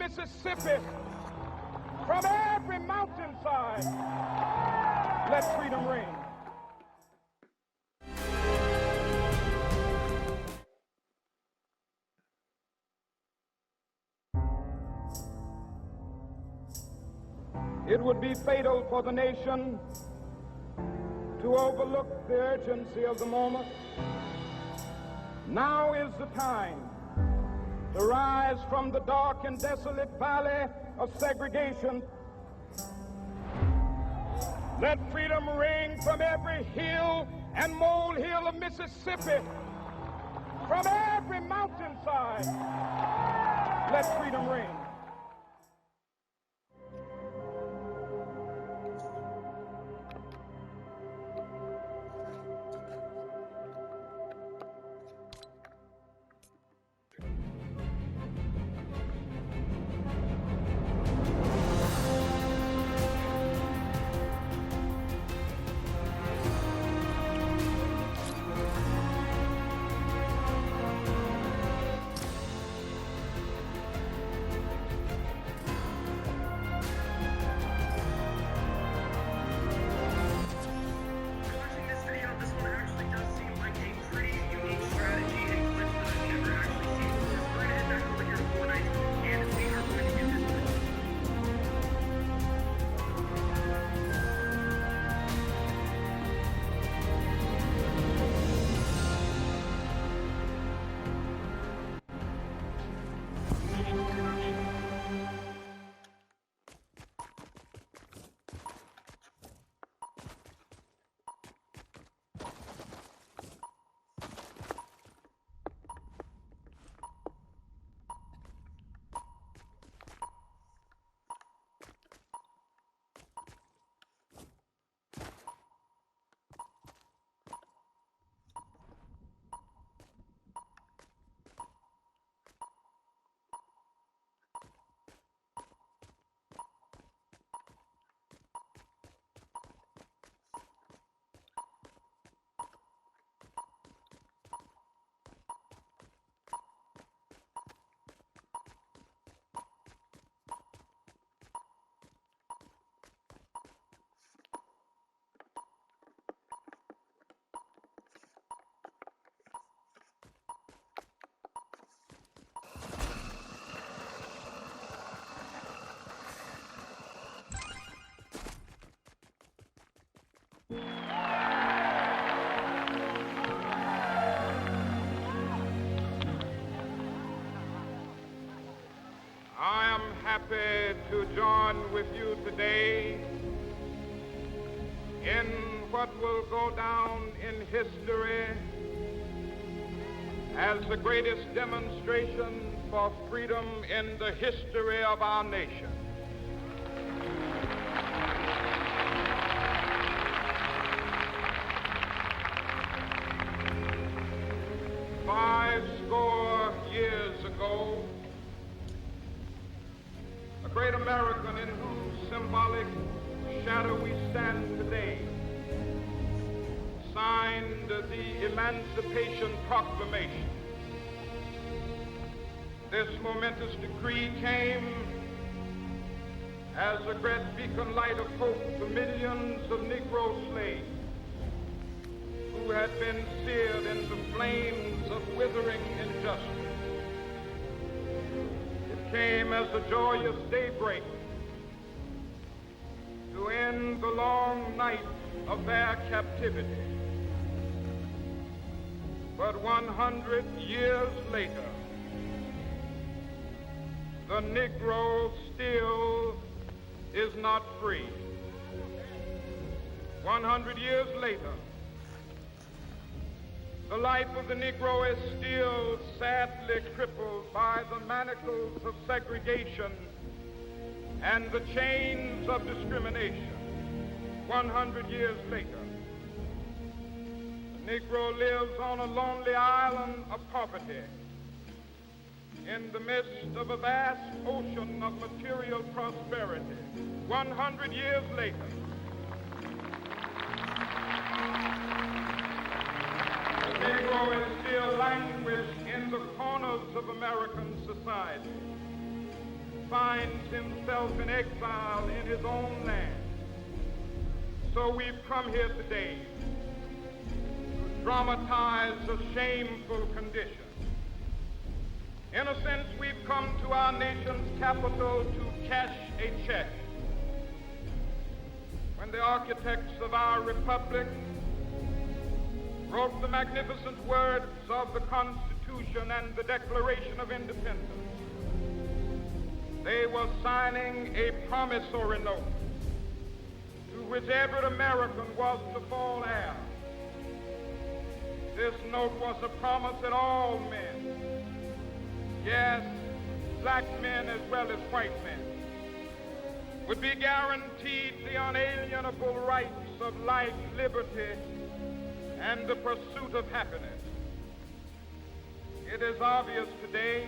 Mississippi, from every mountainside, let freedom ring. It would be fatal for the nation to overlook the urgency of the moment. Now is the time to rise from the dark and desolate valley of segregation. Let freedom ring from every hill and molehill of Mississippi, from every mountainside. Let freedom ring. I am happy to join with you today in what will go down in history as the greatest demonstration for freedom in the history of our nation. Fourscore years ago, a great American in whose symbolic shadow we stand today signed the Emancipation Proclamation. This momentous decree came as a great beacon light of hope to millions of Negro slaves who had been seared in the flames of withering injustice. It came as a joyous daybreak to end the long night of their captivity. But 100 years later, the Negro still is not free. 100 years later, the life of the Negro is still sadly crippled by the manacles of segregation and the chains of discrimination. 100 years later, the Negro lives on a lonely island of poverty in the midst of a vast ocean of material prosperity. 100 years later, the Negro is still languished in the corners of American society. finds himself in exile in his own land. So we've come here today to dramatize a shameful condition. In a sense, we've come to our nation's capital to cash a check. When the architects of our republic wrote the magnificent words of the Constitution and the Declaration of Independence, they were signing a promissory note to which every American was to fall heir. This note was a promise that all men, yes, black men as well as white men, would be guaranteed the unalienable rights of life, liberty, and the pursuit of happiness. It is obvious today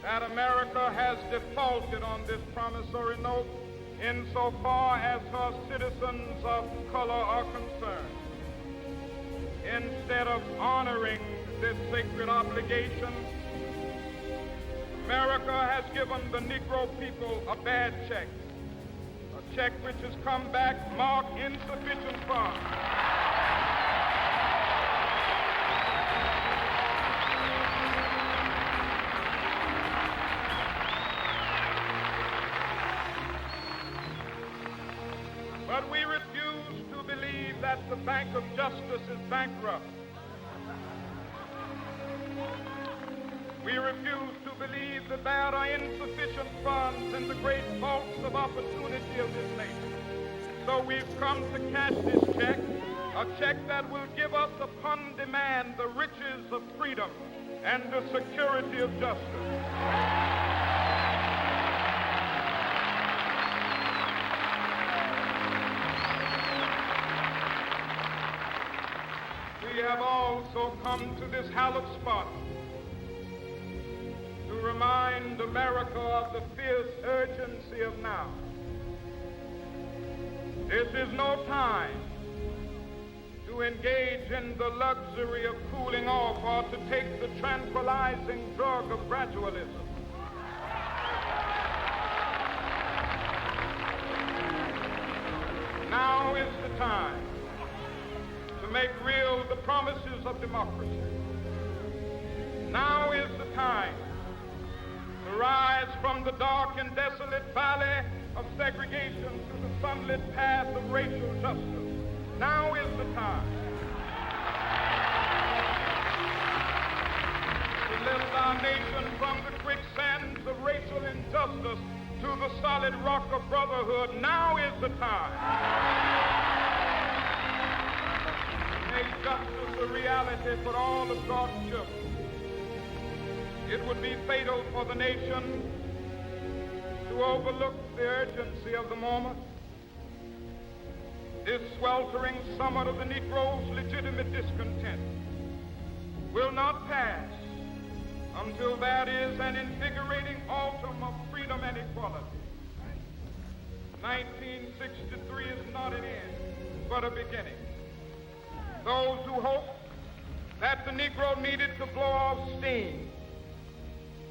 that America has defaulted on this promissory note insofar as her citizens of color are concerned. Instead of honoring this sacred obligation, America has given the Negro people a bad check, a check which has come back marked insufficient funds. But we refuse to believe that the Bank of Justice is bankrupt. We refuse to believe that there are insufficient funds in the great vaults of opportunity of this nation. So we've come to cash this check, a check that will give us upon demand the riches of freedom and the security of justice. We have also come to this hallowed spot to remind America of the fierce urgency of now. This is no time to engage in the luxury of cooling off or to take the tranquilizing drug of gradualism. Now is the time to make real the promises of democracy. Now is the time to rise from the dark and desolate valley of segregation to the sunlit path of racial justice. Now is the time to lift our nation from the quicksands of racial injustice to the solid rock of brotherhood. Now is the time to make justice a reality for all of God's children. It would be fatal for the nation to overlook the urgency of the moment. This sweltering summer of the Negro's legitimate discontent will not pass until there is an invigorating autumn of freedom and equality. 1963 is not an end, but a beginning. Those who hope that the Negro needed to blow off steam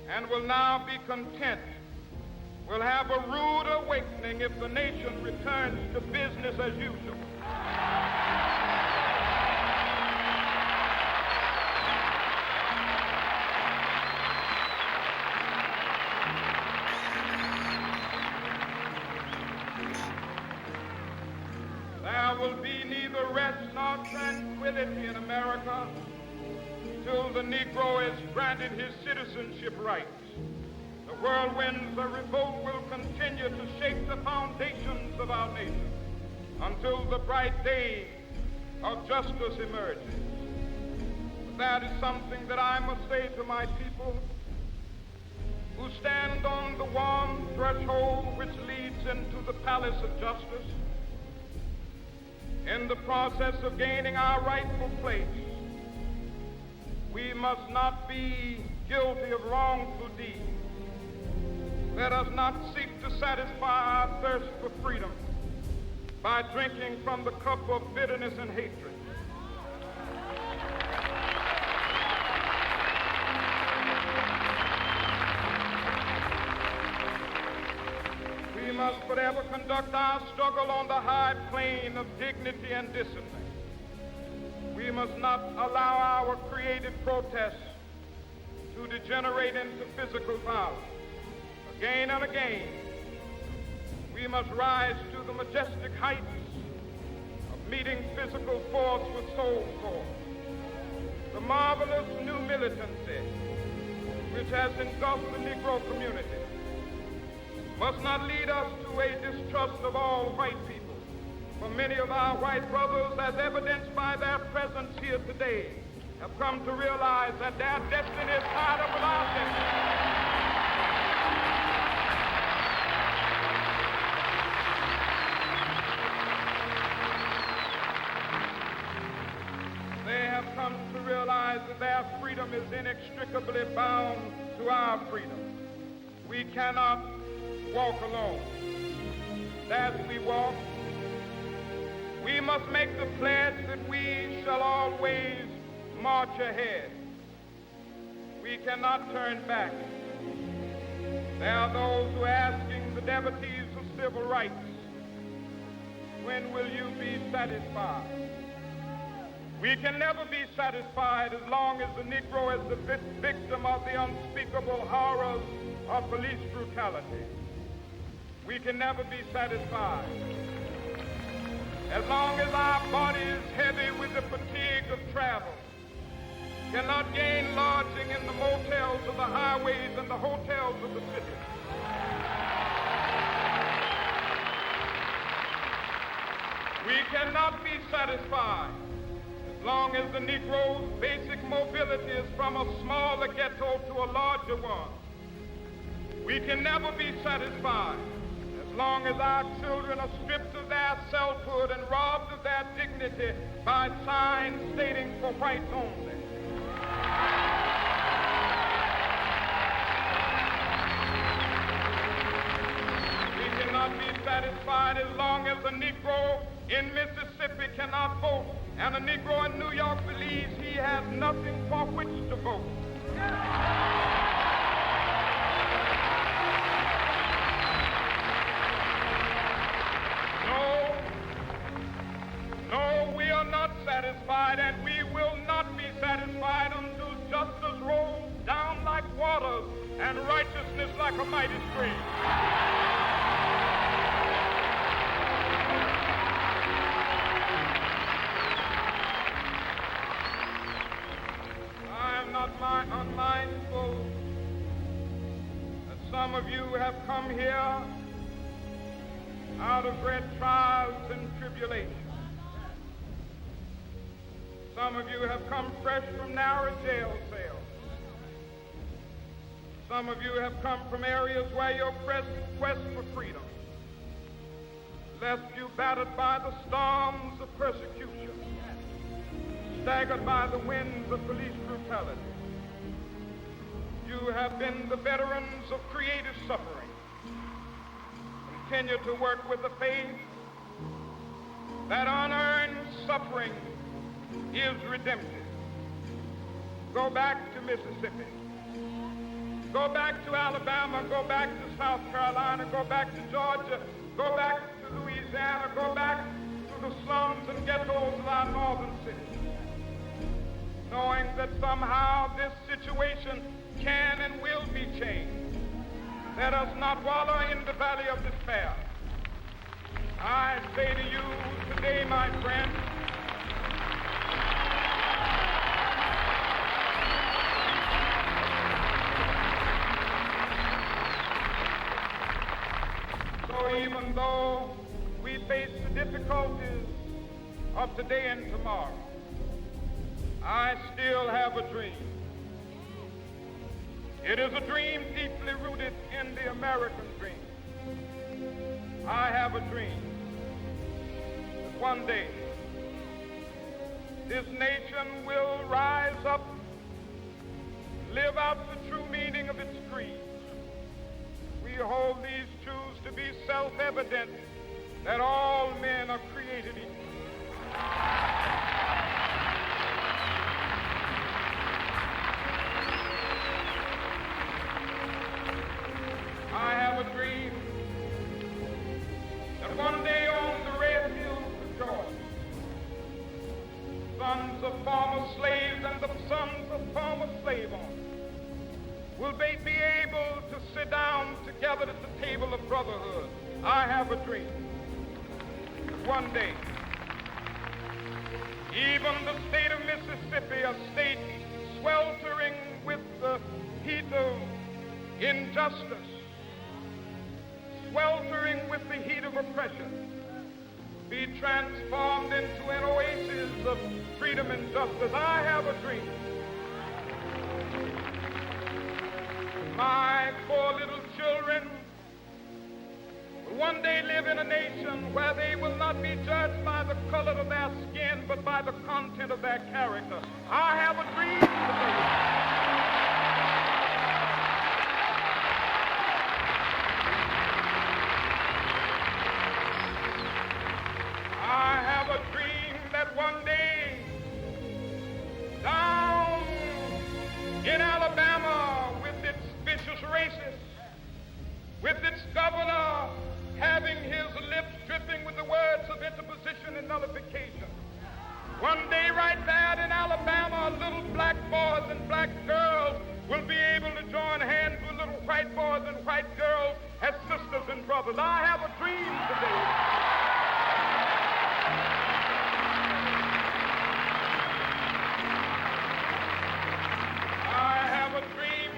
and will now be content will have a rude awakening if the nation returns to business as usual. There will be neither rest nor tranquility in America till the Negro is granted his citizenship rights. The whirlwinds of revolt will continue to shake the foundations of our nation until the bright day of justice emerges. That is something that I must say to my people who stand on the warm threshold which leads into the palace of justice. In the process of gaining our rightful place, we must not be guilty of wrongful deeds. Let us not seek to satisfy our thirst for freedom by drinking from the cup of bitterness and hatred. must forever conduct our struggle on the high plane of dignity and discipline. We must not allow our creative protests to degenerate into physical violence. Again and again, we must rise to the majestic heights of meeting physical force with soul force. The marvelous new militancy which has engulfed the Negro community must not lead us to a distrust of all white people. For many of our white brothers, as evidenced by their presence here today, have come to realize that their destiny is tied up with our destiny. They have come to realize that their freedom is inextricably bound to our freedom. We cannot walk alone. As we walk, we must make the pledge that we shall always march ahead. We cannot turn back. There are those who are asking the devotees of civil rights, when will you be satisfied? We can never be satisfied as long as the Negro is the victim of the unspeakable horrors of police brutality. We can never be satisfied as long as our body is heavy with the fatigue of travel, cannot gain lodging in the motels of the highways and the hotels of the city. We cannot be satisfied as long as the Negro's basic mobility is from a smaller ghetto to a larger one. We can never be satisfied as long as our children are stripped of their selfhood and robbed of their dignity by signs stating for whites only. We cannot be satisfied as long as a Negro in Mississippi cannot vote and a Negro in New York believes he has nothing for which to vote. No, we are not satisfied, and we will not be satisfied until justice rolls down like waters and righteousness like a mighty stream. I am not unmindful that some of you have come here out of great trials and tribulations. Some of you have come fresh from narrow jail cells. Some of you have come from areas where your quest for freedom left you battered by the storms of persecution, staggered by the winds of police brutality. You have been the veterans of creative suffering. Continue to work with the faith that unearned suffering is redemptive. Go back to Mississippi. Go back to Alabama. Go back to South Carolina. Go back to Georgia. Go back to Louisiana. Go back to the slums and ghettos of our northern cities. Knowing that somehow this situation can and will be changed. Let us not wallow in the valley of despair. I say to you today, my friend, so even though we face the difficulties of today and tomorrow, I still have a dream. It is a dream deeply rooted in the American dream. I have a dream that one day this nation will rise up, live out the true meaning of its creed. We hold these truths to be self-evident that all men are created equal. I have a dream one day on the red hills of Georgia, sons of former slaves and the sons of former slave owners will they be able to sit down together at the table of brotherhood. I have a dream. One day, even the state of Mississippi, a state sweltering with the heat of injustice, sweltering with the heat of oppression, be transformed into an oasis of freedom and justice. I have a dream. My poor little children will one day live in a nation where they will not be judged by the color of their skin, but by the content of their character. I have a dream today. I have a dream that one day down in Alabama, with its vicious racists, with its governor having his lips dripping with the words of interposition and nullification, one day right there in Alabama, little black boys and black girls will be able to join hands with little white boys and white girls as sisters and brothers. I have a dream today.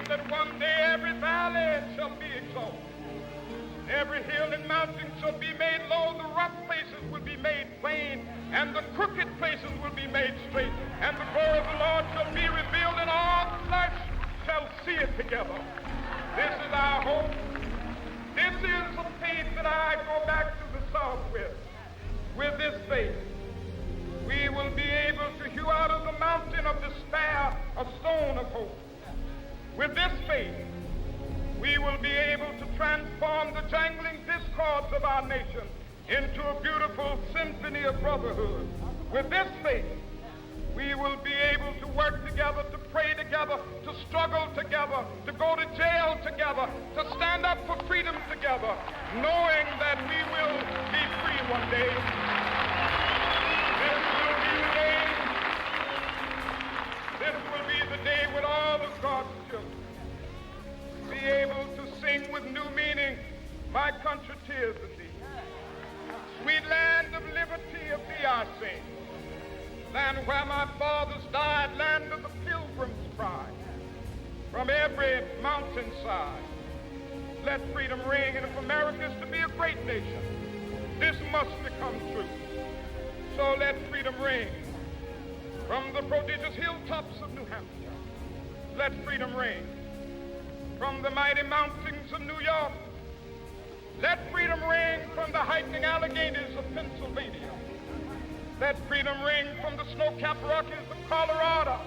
That one day every valley shall be exalted, every hill and mountain shall be made low, the rough places will be made plain, and the crooked places will be made straight, and the glory of the Lord shall be revealed, and all flesh shall see it together. This is our hope. This is the faith that I go back to the South with. With this faith, we will be able to hew out of the mountain of despair a stone of hope. With this faith, we will be able to transform the jangling discords of our nation into a beautiful symphony of brotherhood. With this faith, we will be able to work together, to pray together, to struggle together, to go to jail together, to stand up for freedom together, knowing that we will be free one day. This will be the day. This will be the day when all of God's children be able to sing with new meaning, my country, tears of thee. Sweet land of liberty, of thee I sing. Land where my fathers died, land of the pilgrim's pride. From every mountainside, let freedom ring. And if America is to be a great nation, this must become true. So let freedom ring. From the prodigious hilltops of New Hampshire, let freedom ring. From the mighty mountains of New York, let freedom ring. From the heightening Alleghanies of Pennsylvania, let freedom ring. From the snow-capped Rockies of Colorado,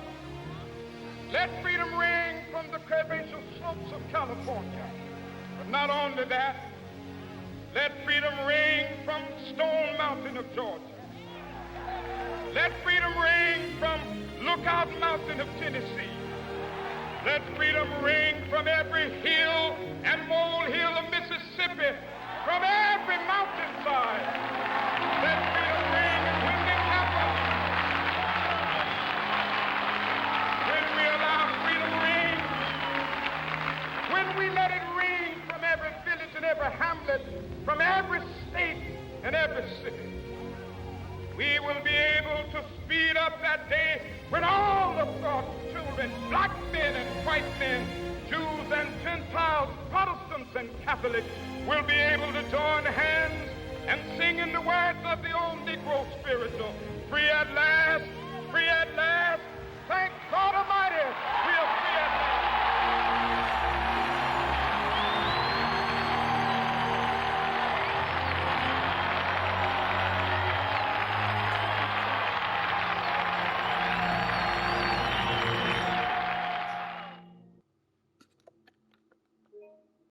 let freedom ring. From the curvaceous slopes of California. But not only that, let freedom ring from Stone Mountain of Georgia. Let freedom ring from Lookout Mountain of Tennessee. Let freedom ring from every hill and molehill of Mississippi, from every mountainside. Let freedom ring, and when it happens, when we allow freedom ring, when we let it ring from every village and every hamlet, from every state and every city, we will be able to speed up that day when all of God's children, black men and white men, Jews and Gentiles, Protestants and Catholics, will be able to join hands and sing in the words of the old Negro spiritual, free